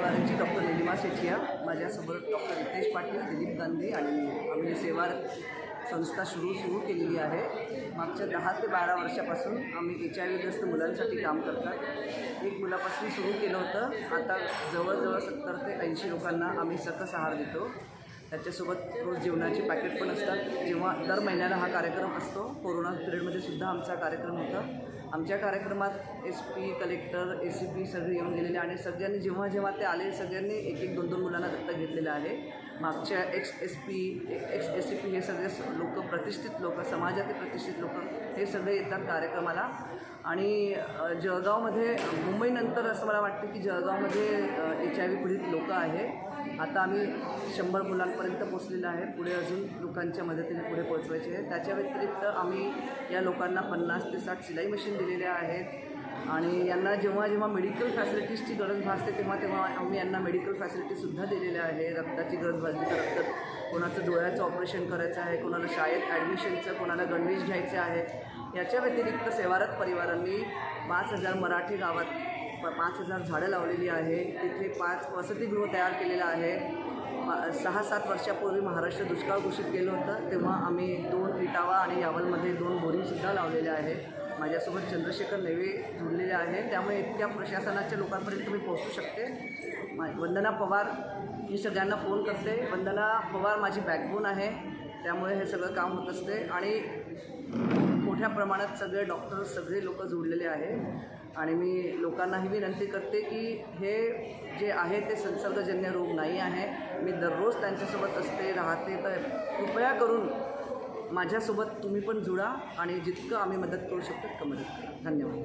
परिवारांची doctor Nilima Sethia, माझ्यासोबत doctor Riteish Patil, Dilip Gandhi आणि आम्ही सेवा संस्था सुरू केलेली आहे. मागच्या 10 ते 12 वर्षापासून आम्ही HIV ग्रस्त मुलांसाठी काम करतात. एक मुलापासून सुरू केलं होतं. आता जवळजवळ 70 ते 80 लोकांना आम्ही सकस आहार देतो. त्याच्यासोबत रोज जेवणाचे पॅकेट पण असतात. जेव्हा दर महिन्याला हा कार्यक्रम असतो. कोरोना पिरियडमध्ये सुद्धा आमचा कार्यक्रम होता. आमच्या कार्यक्रमात SP, कलेक्टर, ACP सगळे येऊन गेलेले आणि सगळ्यांनी जेव्हा ते आले सगळ्यांनी 1-1, 2-2 मुलांना दत्तक घेतलेलं आहे. मागच्या ex-SP, ex-ACP हे सगळे लोक, प्रतिष्ठित लोक, समाजातील प्रतिष्ठित लोक हे सगळे येतात कार्यक्रमाला. आणि जळगावमध्ये मुंबईनंतर असं मला वाटतं की जळगावमध्ये HIV पीडित लोक आहे. आता आम्ही 100 मुलांपर्यंत पोचलेलं आहे. पुढे अजून लोकांच्या मदतीने पुढे पोहोचवायचे आहे. त्याच्या व्यतिरिक्त आम्ही या लोकांना 50 ते 60 शिलाई मशीन दिलेल्या आहेत. आणि यांना जेव्हा मेडिकल फॅसिलिटीजची गरज भासते तेव्हा आम्ही यांना मेडिकल फॅसिलिटीजसुद्धा दिलेल्या आहे. रक्ताची गरज भासली तर रक्त, कोणाचं डोळ्याचं ऑपरेशन करायचं आहे, कोणाला शाळेत ॲडमिशनचं, कोणाला गणवेश घ्यायचे आहे. याच्या व्यतिरिक्त सेवारत परिवारांनी 5000 मराठी गावात 5000 झाडं लावलेली आहे. तिथे 5 वसतिगृह तयार केलेलं आहे. 6-7 वर्षापूर्वी महाराष्ट्र दुष्काळ घोषित केलं होतं तेव्हा आम्ही 2 इटावा आणि यावलमध्ये 2 बोरिंगसुद्धा लावलेल्या आहे. माझ्यासोबत चंद्रशेखर नेवे जोडलेले आहे. त्यामुळे इतक्या प्रशासनाच्या लोकांपर्यंत मी पोहोचू शकते. वंदना पवार ही सगळ्यांना फोन करते. वंदना पवार माझी बॅकबोन आहे. त्यामुळे हे सगळं काम होत असते आणि मोठ्या प्रमाणात सगळे डॉक्टर, सगळे लोक जोडलेले आहे. आणि मी लोकांनाही विनंती करते की हे जे आहे ते संसर्गजन्य रोग नाही आहे. मी दररोज त्यांच्यासोबत राहते. तर कृपया करून माझ्यासोबत तुम्ही पण जुळा आणि जितकं आम्ही मदत करू शकतो तितकं मदत करा. धन्यवाद.